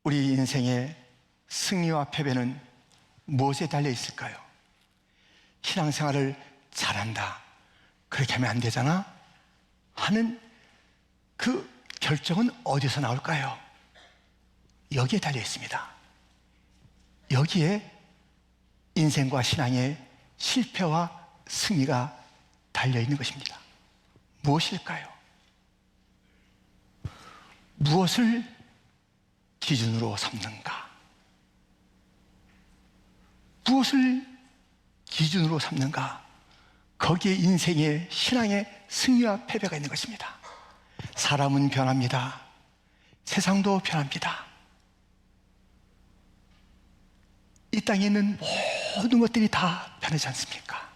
우리 인생의 승리와 패배는 무엇에 달려 있을까요? 신앙생활을 잘한다, 그렇게 하면 안 되잖아 하는 그 결정은 어디서 나올까요? 여기에 달려 있습니다. 여기에 인생과 신앙의 실패와 승리가 달려 있는 것입니다. 무엇일까요? 무엇을 기준으로 삼는가? 무엇을 기준으로 삼는가? 거기에 인생의 신앙의 승리와 패배가 있는 것입니다. 사람은 변합니다. 세상도 변합니다. 이 땅에 있는 모든 것들이 다 변하지 않습니까?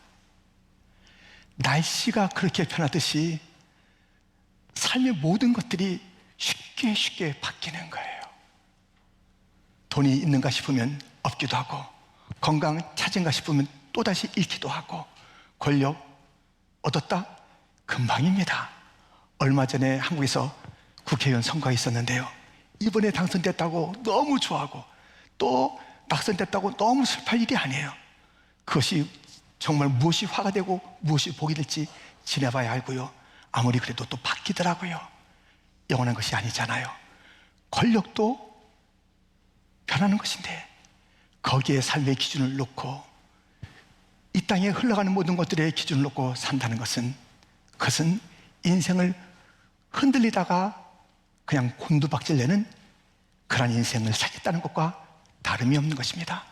날씨가 그렇게 변하듯이 삶의 모든 것들이 쉽게 바뀌는 거예요. 돈이 있는가 싶으면 없기도 하고, 건강 찾은가 싶으면 또다시 잃기도 하고, 권력 얻었다? 금방입니다. 얼마 전에 한국에서 국회의원 선거가 있었는데요, 이번에 당선됐다고 너무 좋아하고 또 낙선됐다고 너무 슬플 일이 아니에요. 그것이 정말 무엇이 화가 되고 무엇이 복이 될지 지내봐야 알고요, 아무리 그래도 또 바뀌더라고요. 영원한 것이 아니잖아요. 권력도 변하는 것인데 거기에 삶의 기준을 놓고 이 땅에 흘러가는 모든 것들의 기준을 놓고 산다는 것은, 그것은 인생을 흔들리다가 그냥 곤두박질 내는 그런 인생을 살겠다는 것과 다름이 없는 것입니다.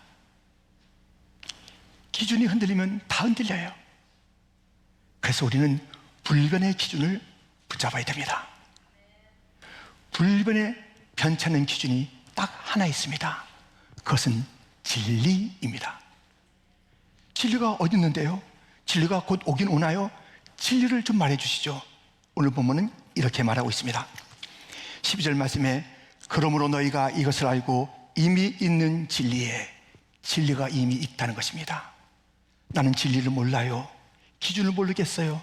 기준이 흔들리면 다 흔들려요. 그래서 우리는 불변의 기준을 붙잡아야 됩니다. 불변의 변찮는 기준이 딱 하나 있습니다. 그것은 진리입니다. 진리가 어디 있는데요? 진리가 곧 오긴 오나요? 진리를 좀 말해 주시죠. 오늘 본문은 이렇게 말하고 있습니다. 12절 말씀에 그러므로 너희가 이것을 알고 이미 있는 진리에, 진리가 이미 있다는 것입니다. 나는 진리를 몰라요. 기준을 모르겠어요.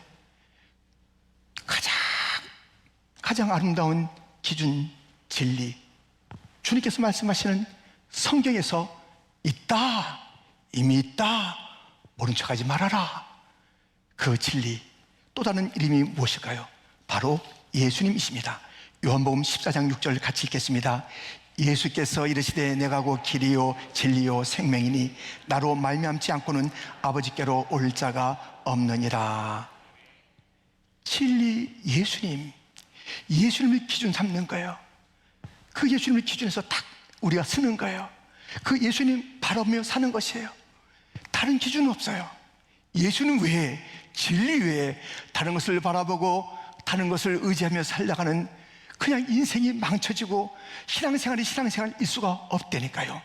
가장 아름다운 기준, 진리, 주님께서 말씀하시는 성경에서 있다, 이미 있다, 모른 척하지 말아라. 그 진리, 또 다른 이름이 무엇일까요? 바로 예수님이십니다. 요한복음 14장 6절 같이 읽겠습니다. 예수께서 이르시되 내가 곧 길이요 진리요 생명이니 나로 말미암지 않고는 아버지께로 올 자가 없느니라. 진리, 예수님, 예수님을 기준 삼는 거예요. 그 예수님을 기준해서 딱 우리가 쓰는 거예요. 그 예수님 바라보며 사는 것이에요. 다른 기준은 없어요. 예수님 외에, 진리 외에 다른 것을 바라보고 다른 것을 의지하며 살다가는 그냥 인생이 망쳐지고 신앙생활이 신앙생활일 수가 없다니까요.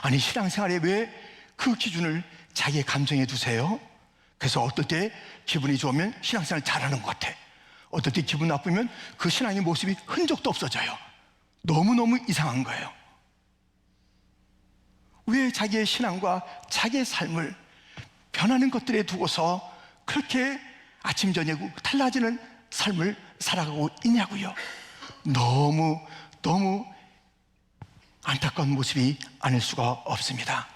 아니, 신앙생활에 왜 그 기준을 자기의 감정에 두세요? 그래서 어떨 때 기분이 좋으면 신앙생활 잘하는 것 같아. 어떨 때 기분 나쁘면 그 신앙의 모습이 흔적도 없어져요. 너무너무 이상한 거예요. 왜 자기의 신앙과 자기의 삶을 변하는 것들에 두고서 그렇게 아침 저녁 달라지는 삶을 살아가고 있냐고요. 너무 안타까운 모습이 아닐 수가 없습니다.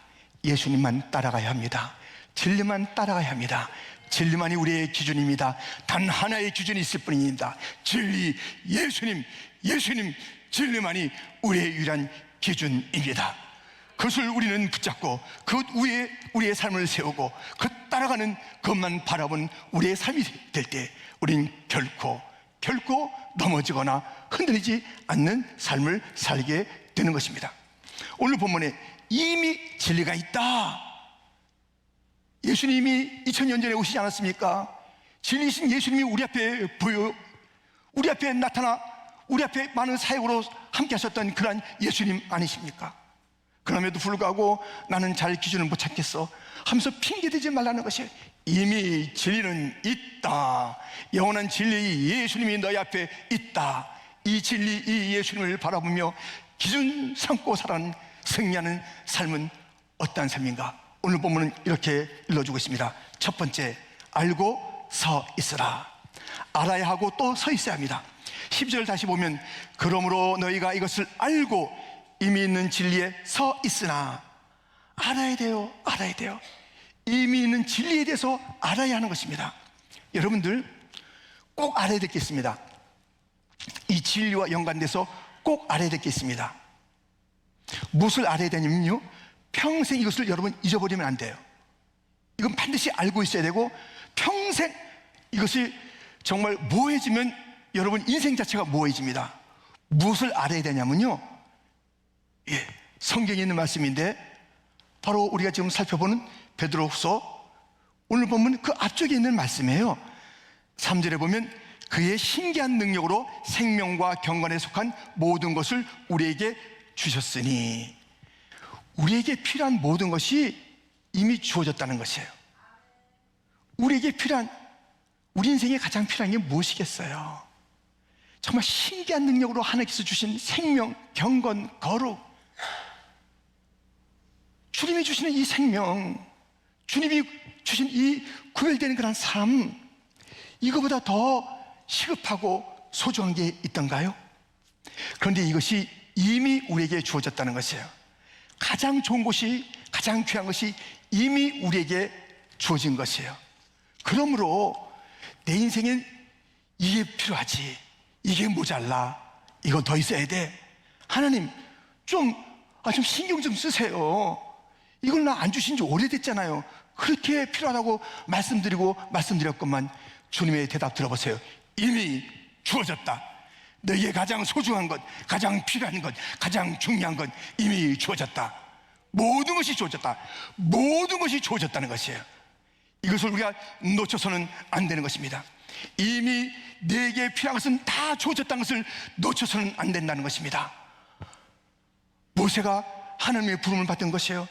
예수님만 따라가야 합니다. 진리만 따라가야 합니다. 진리만이 우리의 기준입니다. 단 하나의 기준이 있을 뿐입니다. 진리, 예수님, 진리만이 우리의 유일한 기준입니다. 그것을 우리는 붙잡고 그 위에 우리의 삶을 세우고 그 따라가는 것만 바라본 우리의 삶이 될 때 우리는 결코 넘어지거나 흔들리지 않는 삶을 살게 되는 것입니다. 오늘 본문에 이미 진리가 있다. 예수님이 2000년 전에 오시지 않았습니까? 진리이신 예수님이 우리 앞에 보여, 우리 앞에 나타나 우리 앞에 많은 사역으로 함께 하셨던 그런 예수님 아니십니까? 그럼에도 불구하고 나는 잘 기준을 못 찾겠어 하면서 핑계대지 말라는 것이에요. 이미 진리는 있다. 영원한 진리 예수님이 너희 앞에 있다. 이 진리, 이 예수님을 바라보며 기준 삼고 살아가는 승리하는 삶은 어떠한 삶인가? 오늘 본문은 이렇게 일러주고 있습니다. 첫 번째, 알고 서 있으라. 알아야 하고 또 서 있어야 합니다. 10절 다시 보면 그러므로 너희가 이것을 알고 이미 있는 진리에 서 있으나, 알아야 돼요. 알아야 돼요. 이미 있는 진리에 대해서 알아야 하는 것입니다. 여러분들 꼭 알아야 될 게 있습니다. 이 진리와 연관돼서 꼭 알아야 될 게 있습니다. 무엇을 알아야 되냐면요, 평생 이것을 여러분 잊어버리면 안 돼요. 이건 반드시 알고 있어야 되고, 평생 이것이 정말 모호해지면 여러분 인생 자체가 모호해집니다. 무엇을 알아야 되냐면요, 성경에 있는 말씀인데, 바로 우리가 지금 살펴보는 베드로후서 오늘 보면 그 앞쪽에 있는 말씀이에요. 3절에 보면 그의 신기한 능력으로 생명과 경건에 속한 모든 것을 우리에게 주셨으니, 우리에게 필요한 모든 것이 이미 주어졌다는 것이에요. 우리에게 필요한, 우리 인생에 가장 필요한 게 무엇이겠어요? 정말 신기한 능력으로 하나님께서 주신 생명, 경건, 거룩, 주님이 주시는 이 생명, 주님이 주신 이 구별되는 그런 삶, 이거보다 더 시급하고 소중한 게 있던가요? 그런데 이것이 이미 우리에게 주어졌다는 것이에요. 가장 좋은 것이, 가장 귀한 것이 이미 우리에게 주어진 것이에요. 그러므로 내 인생엔 이게 필요하지, 이게 모자라, 이거 더 있어야 돼. 하나님 좀 신경 좀 쓰세요. 이걸 나 안 주신 지 오래됐잖아요. 그렇게 필요하다고 말씀드렸건만, 주님의 대답 들어보세요. 이미 주어졌다. 너에게 가장 소중한 것, 가장 필요한 것, 가장 중요한 것 이미 주어졌다. 모든 것이 주어졌다. 모든 것이 주어졌다는 것이에요. 이것을 우리가 놓쳐서는 안 되는 것입니다. 이미 내게 필요한 것은 다 주어졌다는 것을 놓쳐서는 안 된다는 것입니다. 모세가 하나님의 부름을 받은 것이에요.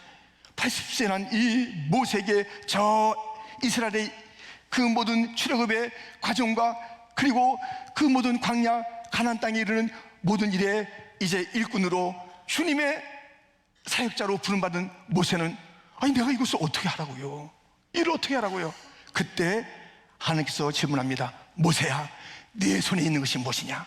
80세 난 이 모세에게 저 이스라엘의 그 모든 출애굽의 과정과, 그리고 그 모든 광야 가나안 땅에 이르는 모든 일에 이제 일꾼으로 주님의 사역자로 부름받은 모세는, 아니 내가 이것을 어떻게 하라고요? 이를 어떻게 하라고요? 그때 하나님께서 질문합니다. 모세야, 네 손에 있는 것이 무엇이냐?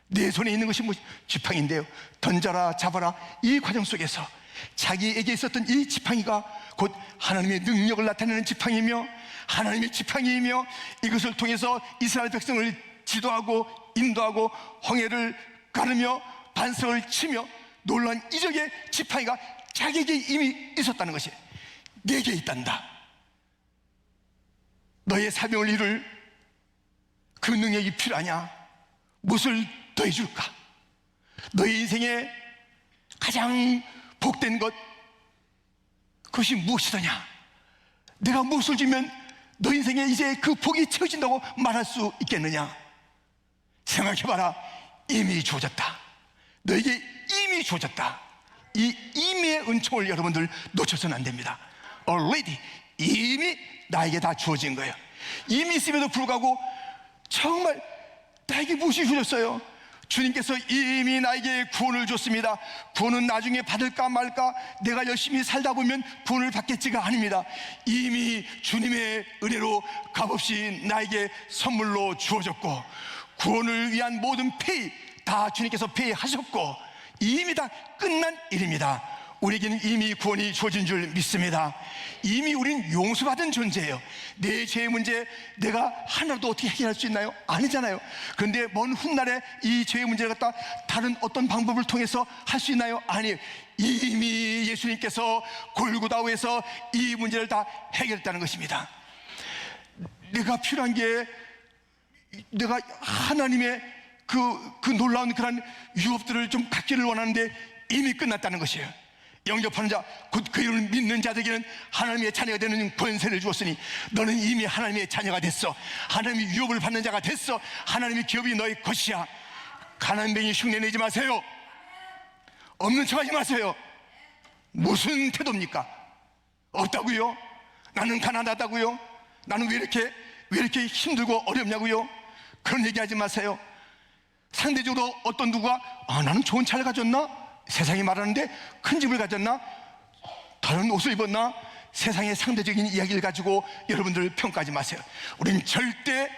네 손에 있는 것이 지팡이인데요, 던져라 잡아라. 이 과정 속에서 자기에게 있었던 이 지팡이가 곧 하나님의 능력을 나타내는 지팡이며, 하나님의 지팡이이며, 이것을 통해서 이스라엘 백성을 지도하고 인도하고 홍해를 가르며 반석을 치며 놀라운 이적의 지팡이가 자기에게 이미 있었다는 것이 내게 있단다. 너의 사명을 이룰 그 능력이 필요하냐? 무엇을 더해줄까? 너의 인생에 가장 복된 것, 그것이 무엇이더냐? 내가 무엇을 주면 너 인생에 이제 그 복이 채워진다고 말할 수 있겠느냐? 생각해봐라. 이미 주어졌다. 너에게 이미 주어졌다. 이 이미의 은총을 여러분들 놓쳐서는 안 됩니다. Already, 이미 나에게 다 주어진 거예요. 이미 있음에도 불구하고 정말 나에게 무엇이 주셨어요? 주님께서 이미 나에게 구원을 줬습니다. 구원은 나중에 받을까 말까, 내가 열심히 살다 보면 구원을 받겠지가 아닙니다. 이미 주님의 은혜로 값없이 나에게 선물로 주어졌고, 구원을 위한 모든 페이 다 주님께서 페이하셨고, 이미 다 끝난 일입니다. 우리에게는 이미 구원이 주어진 줄 믿습니다. 이미 우린 용서받은 존재예요. 내 죄의 문제 내가 하나도 어떻게 해결할 수 있나요? 아니잖아요. 그런데 먼 훗날에 이 죄의 문제를 갖다 다른 어떤 방법을 통해서 할 수 있나요? 아니에요. 이미 예수님께서 골고다에서 이 문제를 다 해결했다는 것입니다. 내가 필요한 게, 내가 하나님의 그 놀라운 그런 유업들을 좀 갖기를 원하는데 이미 끝났다는 것이에요. 영접하는 자, 곧 그 이름을 믿는 자들에게는 하나님의 자녀가 되는 권세를 주었으니 너는 이미 하나님의 자녀가 됐어. 하나님의 유업을 받는 자가 됐어. 하나님의 기업이 너의 것이야. 가난뱅이 흉내내지 마세요. 없는 척하지 마세요. 무슨 태도입니까? 없다고요? 나는 가난하다고요? 나는 왜 이렇게 힘들고 어렵냐고요? 그런 얘기하지 마세요. 상대적으로 어떤 누가 나는 좋은 차를 가졌나? 세상이 말하는데 큰 집을 가졌나? 다른 옷을 입었나? 세상의 상대적인 이야기를 가지고 여러분들 평가하지 마세요. 우린 절대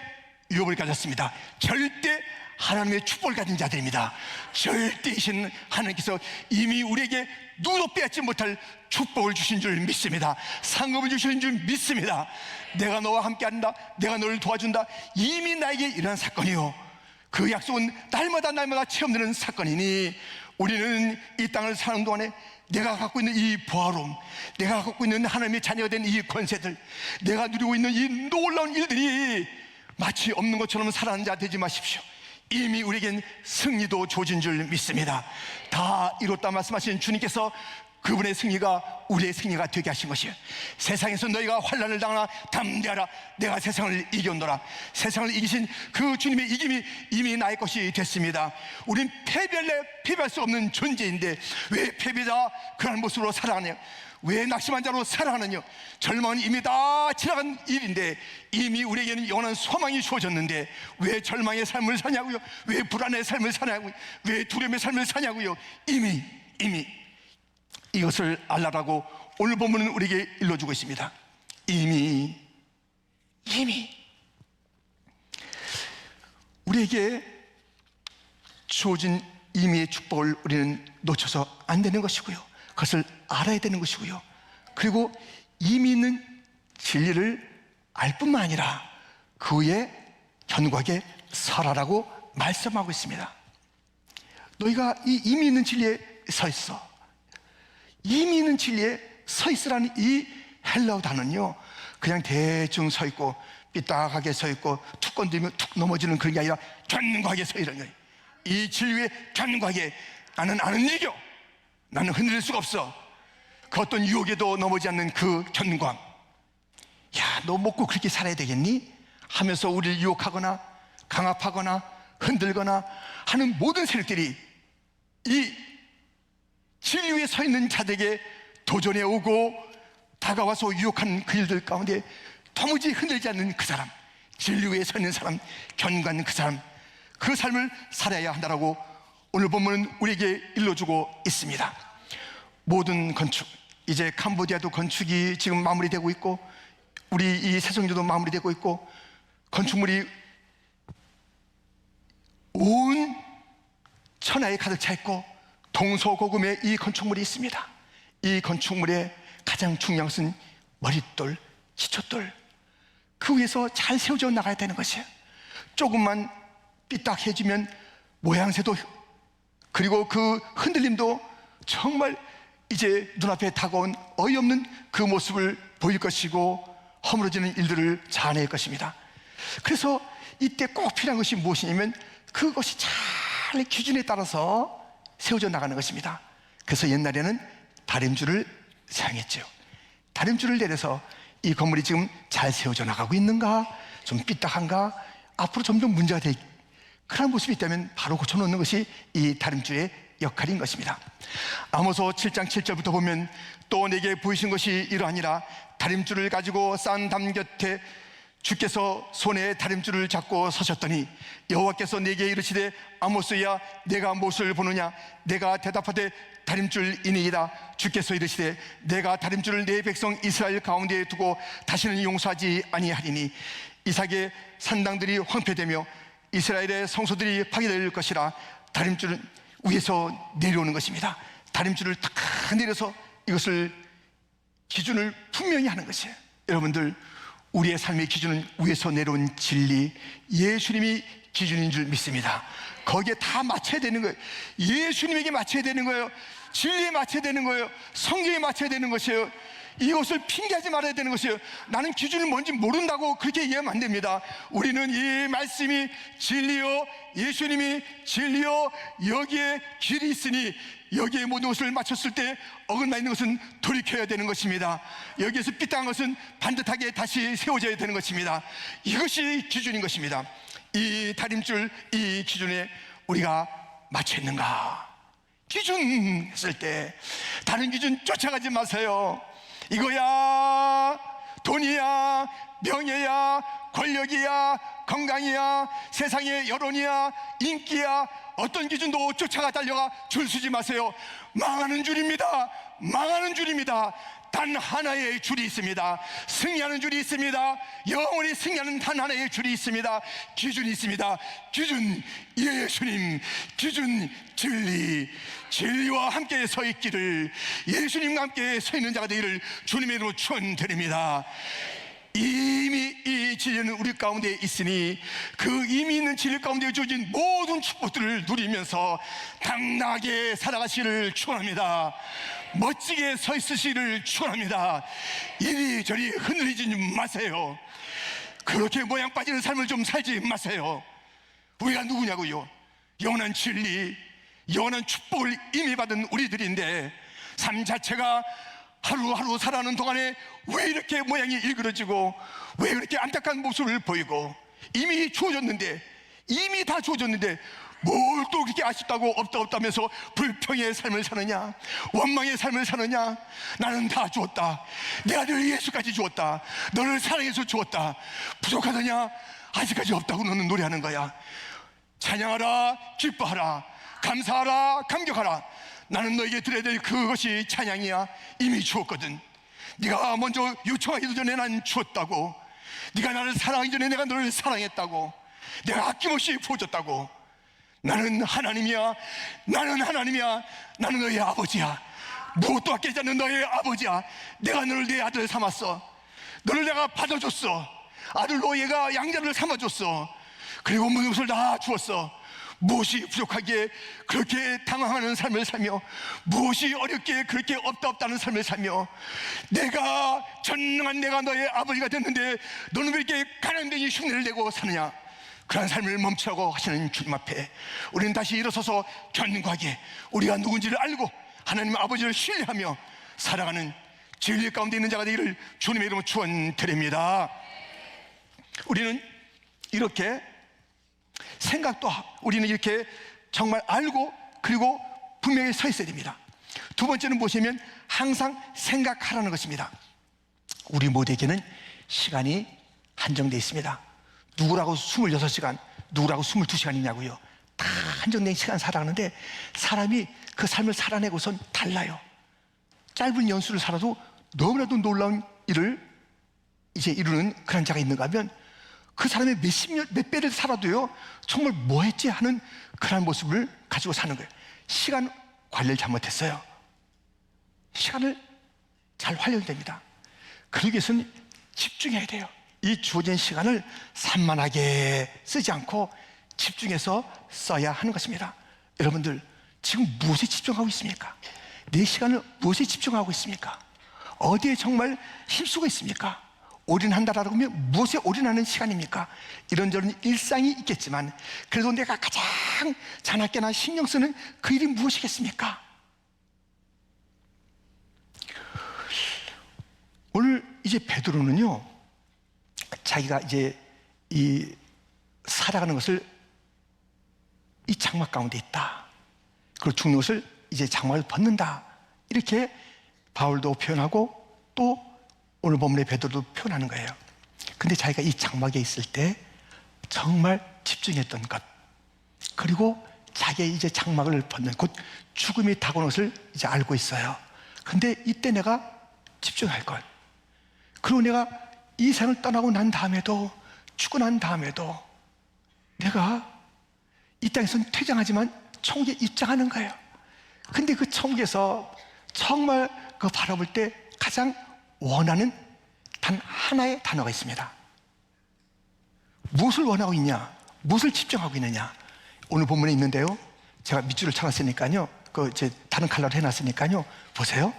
유업을 가졌습니다. 절대 하나님의 축복을 가진 자들입니다. 절대이신 하나님께서 이미 우리에게 누구도 빼앗지 못할 축복을 주신 줄 믿습니다. 상급을 주신 줄 믿습니다. 내가 너와 함께한다, 내가 너를 도와준다, 이미 나에게 일어난 사건이요, 그 약속은 날마다 체험되는 사건이니 우리는 이 땅을 사는 동안에 내가 갖고 있는 이 부활움, 내가 갖고 있는 하나님의 자녀가 된 이 권세들, 내가 누리고 있는 이 놀라운 일들이 마치 없는 것처럼 살아가는 자 되지 마십시오. 이미 우리에겐 승리도 주어진 줄 믿습니다. 다 이뤘다 말씀하신 주님께서 그분의 승리가 우리의 승리가 되게 하신 것이에요. 세상에서 너희가 환난을 당하나 담대하라, 내가 세상을 이겼노라. 세상을 이기신 그 주님의 이김이 이미 나의 것이 됐습니다. 우린 패배할 수 없는 존재인데 왜 패배자 그런 모습으로 살아가냐, 왜 낙심한 자로 살아가느냐. 절망은 이미 다 지나간 일인데 이미 우리에게는 영원한 소망이 주어졌는데 왜 절망의 삶을 사냐고요? 왜 불안의 삶을 사냐고요? 왜 두려움의 삶을 사냐고요? 이미 이것을 알라라고 오늘 본문은 우리에게 일러주고 있습니다. 이미 우리에게 주어진 이미의 축복을 우리는 놓쳐서 안 되는 것이고요, 그것을 알아야 되는 것이고요, 그리고 이미 있는 진리를 알 뿐만 아니라 그의 견고하게 설하라고 말씀하고 있습니다. 너희가 이 이미 있는 진리에 서 있어. 이미 있는 진리에 서 있으라는 이 헬라어 단어는요, 그냥 대충 서 있고 삐딱하게 서 있고 툭 건드리면 툭 넘어지는 그런 게 아니라 견고하게 서 있는 거예요. 이 진리에 견고하게, 나는 안 흔들려, 나는 흔들릴 수가 없어. 그 어떤 유혹에도 넘어지지 않는 그 견고함. 야, 너 먹고 그렇게 살아야 되겠니? 하면서 우리를 유혹하거나 강압하거나 흔들거나 하는 모든 세력들이 이 진리 위에 서 있는 자들에게 도전해 오고 다가와서 유혹하는 그 일들 가운데 도무지 흔들지 않는 그 사람, 진리 위에 서 있는 사람, 견고한 그 사람, 그 삶을 살아야 한다라고 오늘 본문은 우리에게 일러주고 있습니다. 모든 건축, 이제 캄보디아도 건축이 지금 마무리되고 있고 우리 이 세종교도 마무리되고 있고 건축물이 온 천하에 가득 차 있고 동서고금에 이 건축물이 있습니다. 이 건축물의 가장 중요한 것은 머릿돌, 기초돌, 그 위에서 잘 세워져 나가야 되는 것이에요. 조금만 삐딱해지면 모양새도, 그리고 그 흔들림도 정말 이제 눈앞에 다가온 어이없는 그 모습을 보일 것이고 허물어지는 일들을 자아낼 것입니다. 그래서 이때 꼭 필요한 것이 무엇이냐면 그것이 잘 기준에 따라서 세워져 나가는 것입니다. 그래서 옛날에는 다림줄을 사용했죠. 다림줄을 내려서 이 건물이 지금 잘 세워져 나가고 있는가, 좀 삐딱한가, 앞으로 점점 문제가 될 그런 모습이 있다면 바로 고쳐놓는 것이 이 다림줄의 역할인 것입니다. 아모스 7장 7절부터 보면 또 내게 보이신 것이 이러하니라. 다림줄을 가지고 쌓은 담 곁에 주께서 손에 다림줄을 잡고 서셨더니 여호와께서 내게 이르시되 아모스야, 내가 무엇을 보느냐? 내가 대답하되 다림줄이니이다. 주께서 이르시되 내가 다림줄을 내 백성 이스라엘 가운데에 두고 다시는 용서하지 아니하리니 이삭의 산당들이 황폐되며 이스라엘의 성소들이 파괴될 것이라. 다림줄은 위에서 내려오는 것입니다. 다림줄을 탁 내려서 이것을 기준을 분명히 하는 것이에요. 여러분들, 우리의 삶의 기준은 위에서 내려온 진리, 예수님이 기준인 줄 믿습니다. 거기에 다 맞춰야 되는 거예요. 예수님에게 맞춰야 되는 거예요. 진리에 맞춰야 되는 거예요. 성경에 맞춰야 되는 것이에요. 이것을 핑계하지 말아야 되는 것이에요. 나는 기준이 뭔지 모른다고 그렇게 얘기하면 안 됩니다. 우리는 이 말씀이 진리요, 예수님이 진리요, 여기에 길이 있으니 여기에 모든 것을 맞췄을 때 어긋나 있는 것은 돌이켜야 되는 것입니다. 여기에서 삐딱한 것은 반듯하게 다시 세워져야 되는 것입니다. 이것이 기준인 것입니다. 이 다림줄, 이 기준에 우리가 맞춰 있는가? 기준 했을 때 다른 기준 쫓아가지 마세요. 이거야, 돈이야, 명예야, 권력이야, 건강이야, 세상의 여론이야, 인기야, 어떤 기준도 쫓아가 달려가 줄 서지 마세요. 망하는 줄입니다. 망하는 줄입니다. 단 하나의 줄이 있습니다. 승리하는 줄이 있습니다. 영원히 승리하는 단 하나의 줄이 있습니다. 기준이 있습니다. 기준 예수님, 기준 진리. 진리와 함께 서 있기를, 예수님과 함께 서 있는 자가 되기를 주님의 이름으로 축원드립니다. 이미 이 진리는 우리 가운데 있으니 그 이미 있는 진리 가운데 주어진 모든 축복들을 누리면서 당당하게 살아가시기를 축원합니다. 멋지게 서 있으시기를 축원합니다. 이리저리 흔들리지 마세요. 그렇게 모양 빠지는 삶을 좀 살지 마세요. 우리가 누구냐고요? 영원한 진리, 영원한 축복을 이미 받은 우리들인데 삶 자체가 하루하루 살아가는 동안에 왜 이렇게 모양이 일그러지고 왜 그렇게 안타까운 모습을 보이고, 이미 주어졌는데, 이미 다 주어졌는데 뭘 또 그렇게 아쉽다고 없다면서 불평의 삶을 사느냐, 원망의 삶을 사느냐. 나는 다 주었다. 내 아들 예수까지 주었다. 너를 사랑해서 주었다. 부족하느냐? 아직까지 없다고 너는 노래하는 거야. 찬양하라, 기뻐하라, 감사하라, 감격하라. 나는 너에게 드려야 될 그것이 찬양이야. 이미 주었거든. 네가 먼저 요청하기도 전에 난 주었다고. 네가 나를 사랑하기 전에 내가 너를 사랑했다고. 내가 아낌없이 부어줬다고. 나는 하나님이야. 나는 하나님이야. 나는 너의 아버지야. 무엇도 아끼지 않는 너의 아버지야. 내가 너를 내 아들 삼았어. 너를 내가 받아줬어. 아들로 얘가 양자를 삼아줬어. 그리고 모든 것을 다 주었어. 무엇이 부족하기에 그렇게 당황하는 삶을 살며, 무엇이 어렵기에 그렇게 없다는 삶을 살며, 내가 전능한 내가 너의 아버지가 됐는데 너는 왜 이렇게 가난뱅이 흉내를 내고 사느냐. 그런 삶을 멈추라고 하시는 주님 앞에 우리는 다시 일어서서 견고하게 우리가 누군지를 알고 하나님 아버지를 신뢰하며 살아가는 진리 가운데 있는 자가 되기를 주님의 이름으로 축원드립니다. 우리는 이렇게 생각도 우리는 이렇게 정말 알고 그리고 분명히 서 있어야 됩니다. 두 번째는 무엇이냐면 항상 생각하라는 것입니다. 우리 모두에게는 시간이 한정되어 있습니다. 누구라고 26시간, 누구라고 22시간이냐고요. 다 한정된 시간 살아가는데 사람이 그 삶을 살아내고선 달라요. 짧은 연수를 살아도 너무나도 놀라운 일을 이제 이루는 그런 자가 있는가 하면 그 사람의 몇 배를 살아도요 정말 뭐 했지 하는 그런 모습을 가지고 사는 거예요. 시간 관리를 잘못했어요. 시간을 잘 활용해야 됩니다. 그러기 위해서는 집중해야 돼요. 이 주어진 시간을 산만하게 쓰지 않고 집중해서 써야 하는 것입니다. 여러분들 지금 무엇에 집중하고 있습니까? 내 시간을 무엇에 집중하고 있습니까? 어디에 정말 힘쓰고 있습니까? 올인한다라고 하면 무엇에 올인하는 시간입니까? 이런저런 일상이 있겠지만 그래도 내가 가장 자나깨나 신경 쓰는 그 일이 무엇이겠습니까? 오늘 이제 베드로는요 자기가 이제 이 살아가는 것을 이 장막 가운데 있다. 그리고 죽는 것을 이제 장막을 벗는다. 이렇게 바울도 표현하고 또 오늘 본문의 베드로도 표현하는 거예요. 근데 자기가 이 장막에 있을 때 정말 집중했던 것, 그리고 자기의 이제 장막을 벗는 곧 죽음이 다가오는 것을 이제 알고 있어요. 근데 이때 내가 집중할 것, 그리고 내가 이 세상을 떠나고 난 다음에도, 죽고 난 다음에도 내가 이 땅에서는 퇴장하지만 천국에 입장하는 거예요. 근데 그 천국에서 정말 그 바라볼 때 가장 원하는 단 하나의 단어가 있습니다. 무엇을 원하고 있냐? 무엇을 집중하고 있느냐? 오늘 본문에 있는데요 제가 밑줄을 쳐놨으니까요 이제 다른 컬러로 해놨으니까요 보세요.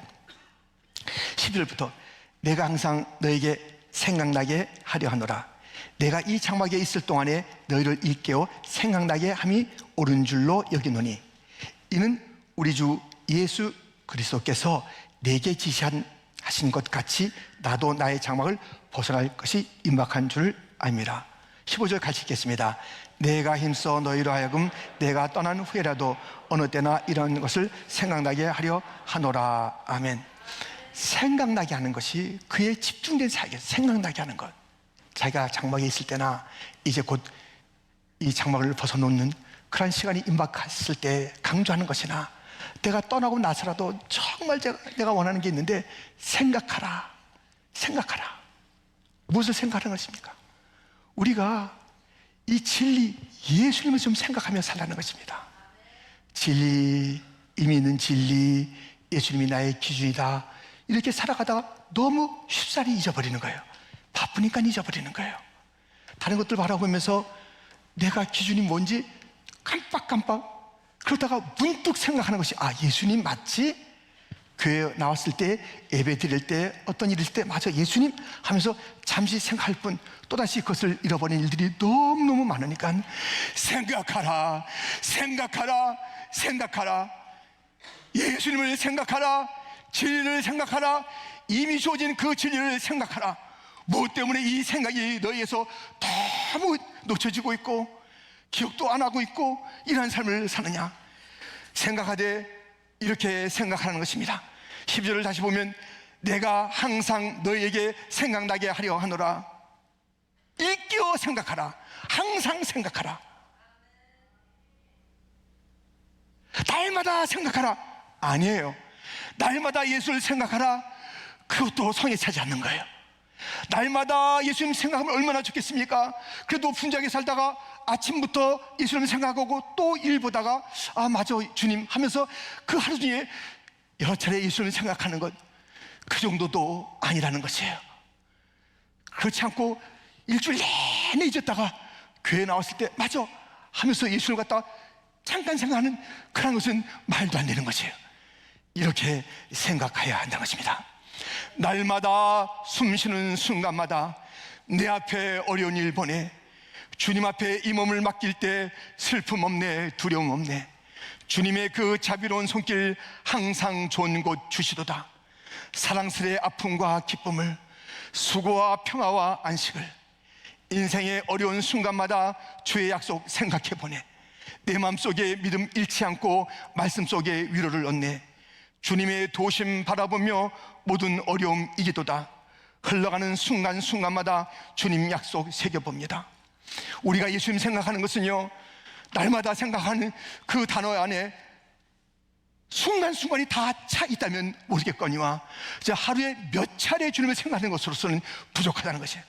11절부터 내가 항상 너에게 생각나게 하려 하노라. 내가 이 장막에 있을 동안에 너희를 일깨워 생각나게 함이 옳은 줄로 여기노니 이는 우리 주 예수 그리스도께서 내게 지시하신 것 같이 나도 나의 장막을 벗어날 것이 임박한 줄 압니다. 15절 같이 읽겠습니다. 내가 힘써 너희로 하여금 내가 떠난 후에라도 어느 때나 이런 것을 생각나게 하려 하노라. 아멘. 생각나게 하는 것이 그의 집중된 사역이에요. 생각나게 하는 것. 자기가 장막에 있을 때나 이제 곧 이 장막을 벗어놓는 그런 시간이 임박했을 때 강조하는 것이나 내가 떠나고 나서라도 정말 내가 원하는 게 있는데 생각하라. 무엇을 생각하는 것입니까? 우리가 이 진리, 예수님을 좀 생각하며 살라는 것입니다. 진리, 의미 있는 진리, 예수님이 나의 기준이다. 이렇게 살아가다가 너무 쉽사리 잊어버리는 거예요. 바쁘니까 잊어버리는 거예요. 다른 것들 바라보면서 내가 기준이 뭔지 깜빡깜빡 그러다가 문득 생각하는 것이 예수님 맞지? 교회 나왔을 때, 예배 드릴 때, 어떤 일일 때 맞아 예수님 하면서 잠시 생각할 뿐 또다시 그것을 잃어버린 일들이 너무너무 많으니까 생각하라. 예수님을 생각하라. 진리를 생각하라. 이미 주어진 그 진리를 생각하라. 무엇 때문에 이 생각이 너희에서 너무 놓쳐지고 있고 기억도 안 하고 있고 이러한 삶을 사느냐. 생각하되 이렇게 생각하는 것입니다. 12절을 다시 보면 내가 항상 너희에게 생각나게 하려 하노라. 일끼어 생각하라. 항상 생각하라. 날마다 생각하라. 아니에요. 날마다 예수를 생각하라. 그것도 성에 차지 않는 거예요. 날마다 예수님 생각하면 얼마나 좋겠습니까? 그래도 분주하게 살다가 아침부터 예수님 생각하고 또 일 보다가 맞아 주님 하면서 그 하루 중에 여러 차례 예수님 생각하는 것, 그 정도도 아니라는 것이에요. 그렇지 않고 일주일 내내 잊었다가 교회 나왔을 때 맞아 하면서 예수를 갖다 잠깐 생각하는 그런 것은 말도 안 되는 것이에요. 이렇게 생각해야 한다는 것입니다. 날마다 숨쉬는 순간마다 내 앞에 어려운 일 보내 주님 앞에 이 몸을 맡길 때 슬픔 없네, 두려움 없네. 주님의 그 자비로운 손길 항상 좋은 곳 주시도다. 사랑스레 아픔과 기쁨을, 수고와 평화와 안식을, 인생의 어려운 순간마다 주의 약속 생각해 보내 내 마음속에 믿음 잃지 않고 말씀 속에 위로를 얻네. 주님의 도심 바라보며 모든 어려움 이기도다. 흘러가는 순간순간마다 주님 약속 새겨봅니다. 우리가 예수님 생각하는 것은요, 날마다 생각하는 그 단어 안에 순간순간이 다 차 있다면 모르겠거니와 하루에 몇 차례 주님을 생각하는 것으로서는 부족하다는 것이에요.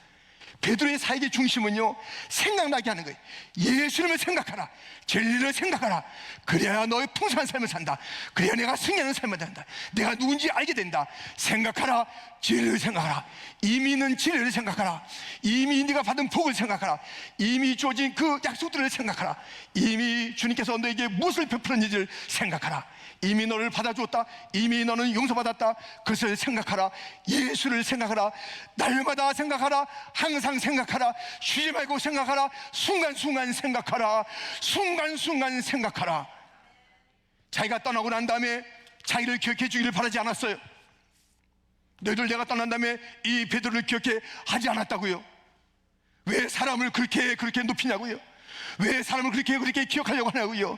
베드로의 사역의 중심은요, 생각나게 하는 거예요. 예수님을 생각하라. 진리를 생각하라. 그래야 너의 풍성한 삶을 산다. 그래야 내가 승리하는 삶을 산다. 내가 누군지 알게 된다. 생각하라. 진리를 생각하라. 이미 있는 진리를 생각하라. 이미 네가 받은 복을 생각하라. 이미 주어진 그 약속들을 생각하라. 이미 주님께서 너에게 무엇을 베풀었는지를 생각하라. 이미 너를 받아주었다. 이미 너는 용서받았다. 그것을 생각하라. 예수를 생각하라. 날마다 생각하라. 항상 생각하라. 쉬지 말고 생각하라. 순간순간 생각하라. 순간순간 생각하라. 자기가 떠나고 난 다음에 자기를 기억해 주기를 바라지 않았어요. 너희들 내가 떠난 다음에 이 베드로를 기억해 하지 않았다고요. 왜 사람을 그렇게 높이냐고요. 왜 사람을 그렇게 기억하려고 하냐고요.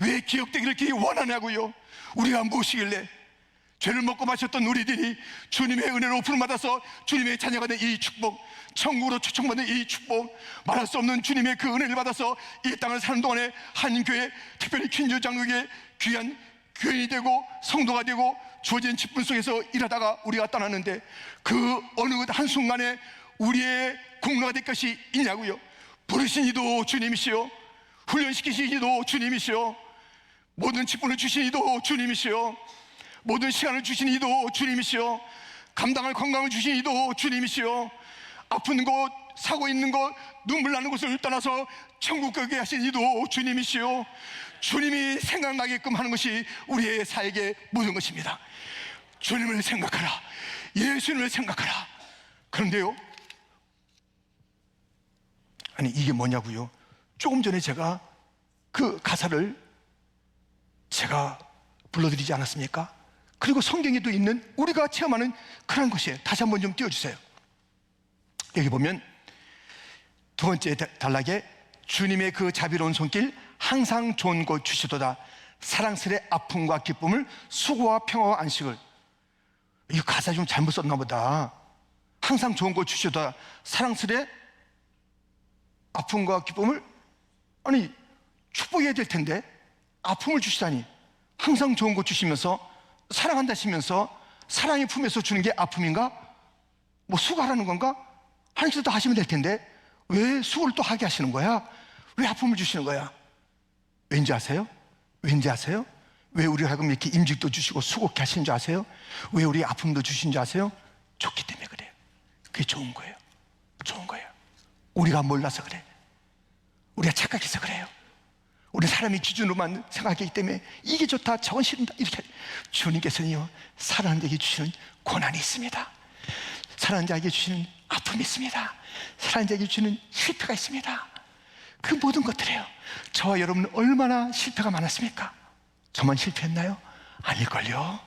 왜 기억되기를 그렇게 원하냐고요. 우리가 무엇이길래 죄를 먹고 마셨던 우리들이 주님의 은혜로 부름받아서 주님의 자녀가 된 이 축복, 천국으로 초청받는 이 축복, 말할 수 없는 주님의 그 은혜를 받아서 이 땅을 사는 동안에 한 교회, 특별히 퀸즈 장로교회 귀한 교인이 되고 성도가 되고 주어진 직분 속에서 일하다가 우리가 떠났는데 그 어느 한순간에 우리의 공로가 될 것이 있냐고요. 부르신 이도 주님이시요, 훈련시키신 이도 주님이시요, 모든 직분을 주신 이도 주님이시요, 모든 시간을 주신 이도 주님이시요, 감당할 건강을 주신 이도 주님이시요, 아픈 곳, 사고 있는 곳, 눈물 나는 곳을 떠나서 천국 가게 하신 이도 주님이시요, 주님이 생각나게끔 하는 것이 우리의 사역의 모든 것입니다. 주님을 생각하라. 예수님을 생각하라. 그런데요, 아니 이게 뭐냐고요. 조금 전에 제가 그 가사를 제가 불러드리지 않았습니까? 그리고 성경에도 있는 우리가 체험하는 그런 것이에요. 다시 한번 좀 띄워주세요. 여기 보면 두 번째 단락에 주님의 그 자비로운 손길 항상 좋은 곳 주시도다. 사랑스레 아픔과 기쁨을, 수고와 평화와 안식을. 이 가사 좀 잘못 썼나 보다. 항상 좋은 곳 주시도다. 사랑스레 아픔과 기쁨을, 아니 축복해야 될 텐데 아픔을 주시다니. 항상 좋은 거 주시면서 사랑한다 하시면서 사랑의 품에서 주는 게 아픔인가? 뭐 수고하라는 건가? 하나님께서 또 하시면 될 텐데 왜 수고를 또 하게 하시는 거야? 왜 아픔을 주시는 거야? 왠지 아세요? 왠지 아세요? 왜 우리 하여금 이렇게 임직도 주시고 수고케 하시는 줄 아세요? 왜 우리 아픔도 주신 줄 아세요? 좋기 때문에 그래요. 그게 좋은 거예요. 좋은 거예요. 우리가 몰라서 그래. 우리가 착각해서 그래요. 우리 사람의 기준으로만 생각하기 때문에 이게 좋다, 저건 싫다 이렇게. 주님께서는요, 사랑하는 자에게 주시는 고난이 있습니다. 사랑하는 자에게 주시는 아픔이 있습니다. 사랑하는 자에게 주시는 실패가 있습니다. 그 모든 것들이에요. 저와 여러분은 얼마나 실패가 많았습니까? 저만 실패했나요? 아닐걸요.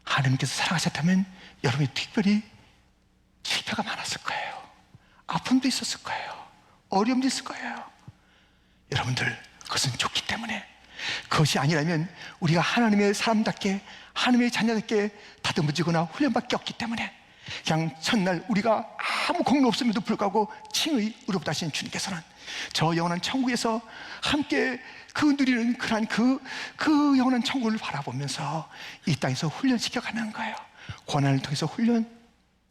하나님께서 사랑하셨다면 여러분이 특별히 실패가 많았을 거예요. 아픔도 있었을 거예요. 어려움도 있을 거예요. 여러분들, 그것은 좋기 때문에. 그것이 아니라면 우리가 하나님의 사람답게, 하나님의 자녀답게 다듬어지거나 훈련받기 없기 때문에 그냥 첫날 우리가 아무 공로 없음에도 불구하고 칭의 의롭다 하신 주님께서는 저 영원한 천국에서 함께 그 누리는 그러한 그 영원한 천국을 바라보면서 이 땅에서 훈련시켜 가는 거예요. 고난을 통해서 훈련,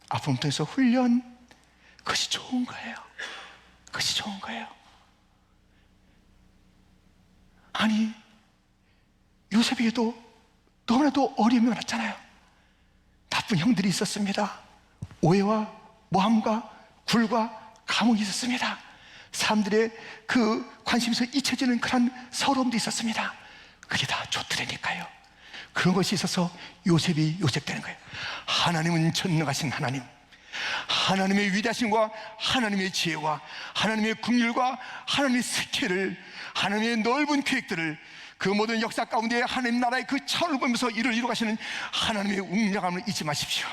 아픔을 통해서 훈련. 그것이 좋은 거예요. 그것이 좋은 거예요. 아니, 요셉에게도 너무나도 어려움이 많았잖아요. 나쁜 형들이 있었습니다. 오해와 모함과 굴과 감옥이 있었습니다. 사람들의 그 관심에서 잊혀지는 그런 서러움도 있었습니다. 그게 다 좋더라니까요. 그런 것이 있어서 요셉이 요셉되는 거예요. 하나님은 전능하신 하나님, 하나님의 위대하심과 하나님의 지혜와 하나님의 긍휼과 하나님의 스케일을, 하나님의 넓은 계획들을, 그 모든 역사 가운데 하나님 나라의 그 차원을 보면서 일을 이루가시는 하나님의 웅장함을 잊지 마십시오.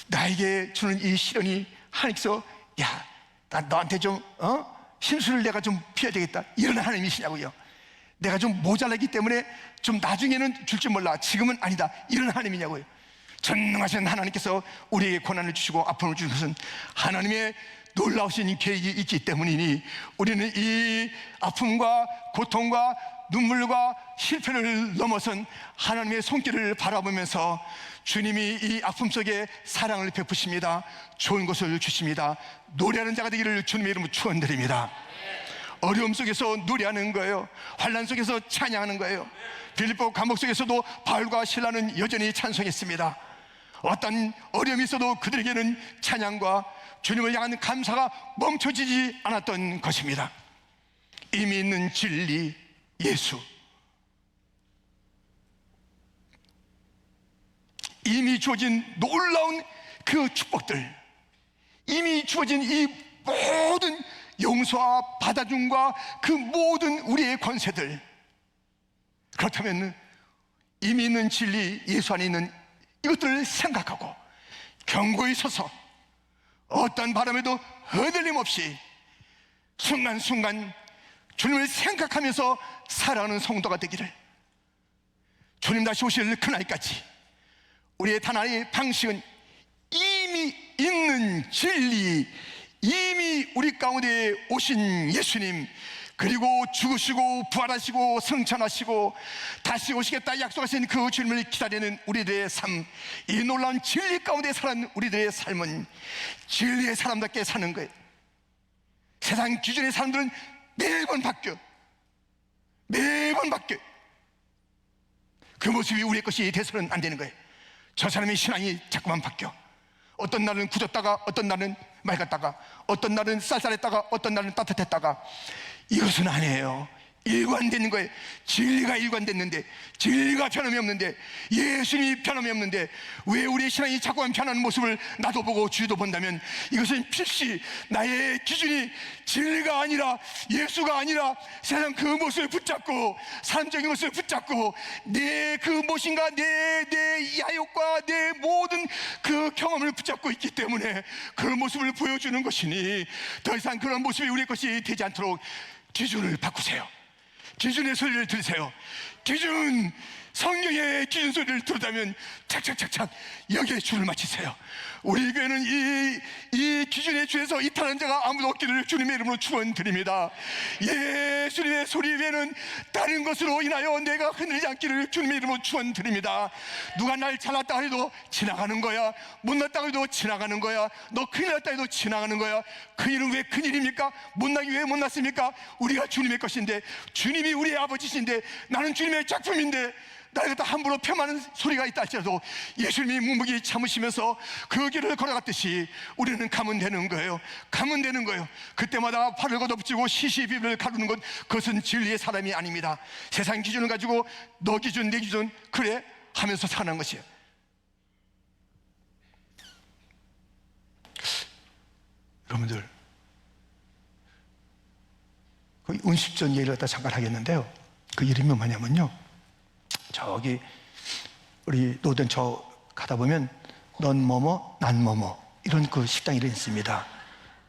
나에게 주는 이 시련이 하나님께서 야, 나 너한테 좀 심술을 내가 좀 피해야 되겠다 이런 하나님이시냐고요. 내가 좀 모자라기 때문에 좀 나중에는 줄지 몰라, 지금은 아니다 이런 하나님이냐고요. 전능하신 하나님께서 우리에게 고난을 주시고 아픔을 주는 것은 하나님의 놀라우신 계획이 있기 때문이니 우리는 이 아픔과 고통과 눈물과 실패를 넘어선 하나님의 손길을 바라보면서 주님이 이 아픔 속에 사랑을 베푸십니다. 좋은 것을 주십니다. 노래하는 자가 되기를 주님의 이름으로 축원드립니다. 어려움 속에서 노래하는 거예요. 환난 속에서 찬양하는 거예요. 빌립보 감옥 속에서도 바울과 실라는 여전히 찬송했습니다. 어떤 어려움이 있어도 그들에게는 찬양과 주님을 향한 감사가 멈춰지지 않았던 것입니다. 이미 있는 진리 예수, 이미 주어진 놀라운 그 축복들, 이미 주어진 이 모든 용서와 받아줌과 그 모든 우리의 권세들, 그렇다면 이미 있는 진리 예수 안에 있는 이것들을 생각하고 견고히 서서 어떤 바람에도 흔들림 없이 순간순간 주님을 생각하면서 살아가는 성도가 되기를, 주님 다시 오실 그날까지 우리의 단 하나의 방식은 이미 있는 진리, 이미 우리 가운데 오신 예수님, 그리고 죽으시고 부활하시고 성천하시고 다시 오시겠다 약속하신 그 주님을 기다리는 우리들의 삶, 이 놀라운 진리 가운데 사는 우리들의 삶은 진리의 사람답게 사는 거예요. 세상 기준의 사람들은 매번 바뀌어, 매번 바뀌어. 그 모습이 우리의 것이 돼서는 안 되는 거예요. 저 사람의 신앙이 자꾸만 바뀌어. 어떤 날은 굳었다가 어떤 날은 맑았다가 어떤 날은 쌀쌀했다가 어떤 날은 따뜻했다가. 이것은 아니에요. 일관되는 거예요. 진리가 일관됐는데, 진리가 변함이 없는데, 예수님이 변함이 없는데 왜 우리의 신앙이 자꾸만 변하는 모습을 나도 보고 주위도 본다면 이것은 필시 나의 기준이 진리가 아니라 예수가 아니라 세상 그 모습을 붙잡고 사람적인 것을 붙잡고 내 그 무엇인가 내 야욕과 내 모든 그 경험을 붙잡고 있기 때문에 그런 모습을 보여주는 것이니 더 이상 그런 모습이 우리의 것이 되지 않도록 기준을 바꾸세요. 기준의 소리를 들으세요. 기준, 성경의 기준 소리를 들었다면 착착착착 여기에 줄을 맞추세요. 우리 교회는 이 기준의 주에서 이탈한 자가 아무도 없기를 주님의 이름으로 축원드립니다. 예수님의 소리 외에는 다른 것으로 인하여 내가 흔들리지 않기를 주님의 이름으로 축원드립니다. 누가 날 잘났다 해도 지나가는 거야. 못났다 해도 지나가는 거야. 너 큰일 났다 해도 지나가는 거야. 큰일은 왜 큰일입니까? 못나기 왜 못났습니까? 우리가 주님의 것인데, 주님이 우리의 아버지신데, 나는 주님의 작품인데, 나를 갖다 함부로 폄하하는 소리가 있다 할지라도 예수님이 묵묵히 참으시면서 그 길을 걸어갔듯이 우리는 가면 되는 거예요. 가면 되는 거예요. 그때마다 팔을 걷어붙이고 시시비비를 가르는 것, 그것은 진리의 사람이 아닙니다. 세상 기준을 가지고 너 기준 내 기준 그래 하면서 사는 것이에요. 여러분들, 그 운십전 예를 갖다 잠깐 하겠는데요, 그 이름이 뭐냐면요, 저기 우리 노던 저 가다 보면 넌 뭐뭐 난 뭐뭐 이런 그 식당 이름이 있습니다.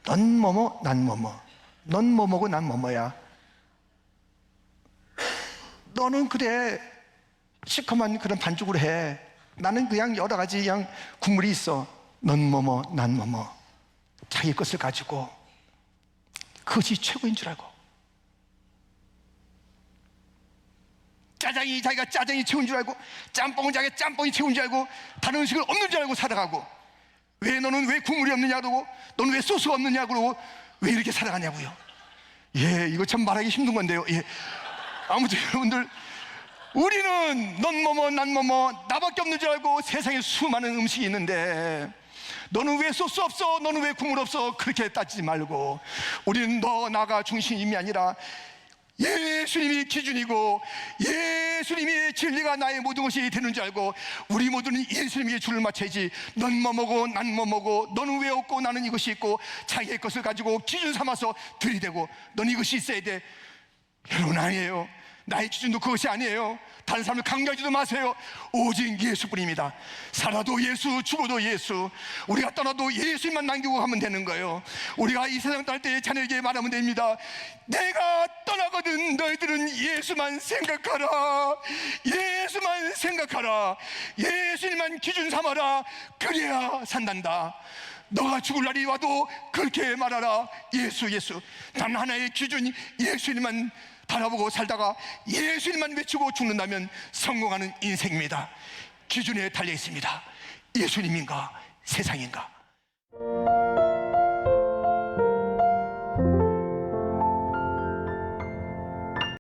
넌 뭐뭐 난 뭐뭐, 넌 뭐뭐고 난 뭐뭐야. 너는 그래 시커먼 그런 반죽으로 해. 나는 그냥 여러 가지 그냥 국물이 있어. 넌 뭐뭐 난 뭐뭐. 자기 것을 가지고 그것이 최고인 줄 알고, 짜장이 자기가 짜장이 채운 줄 알고, 짬뽕은 자기가 짬뽕이 채운 줄 알고, 다른 음식은 없는 줄 알고 살아가고, 왜 너는 왜 국물이 없느냐 그러고, 너는 왜 소스가 없느냐 그러고, 왜 이렇게 살아가냐고요. 예, 이거 참 말하기 힘든 건데요. 예. 아무튼 여러분들, 우리는 넌 뭐뭐 난 뭐뭐 나밖에 없는 줄 알고 세상에 수많은 음식이 있는데, 너는 왜 소스 없어? 너는 왜 국물 없어? 그렇게 따지지 말고, 우리는 너 나가 중심이 아니라 예수님이 기준이고 예수님이 진리가 나의 모든 것이 되는 줄 알고, 우리 모두는 예수님에게 줄을 맞춰야지. 넌 뭐뭐고 난 뭐뭐고, 너는 왜 없고 나는 이것이 있고, 자기의 것을 가지고 기준 삼아서 들이대고 넌 이것이 있어야 돼. 여러분, 아니에요. 나의 기준도 그것이 아니에요. 다른 사람을 강요하지도 마세요. 오직 예수뿐입니다. 살아도 예수, 죽어도 예수. 우리가 떠나도 예수님만 남기고 가면 되는 거예요. 우리가 이 세상 떠날 때 자녀에게 말하면 됩니다. 내가 떠나거든 너희들은 예수만 생각하라. 예수만 생각하라. 예수님만 기준 삼아라. 그래야 산단다. 너가 죽을 날이 와도 그렇게 말하라. 예수 예수. 단 하나의 기준, 예수님만 바라보고 살다가 예수님만 외치고 죽는다면 성공하는 인생입니다. 기준에 달려 있습니다. 예수님인가 세상인가?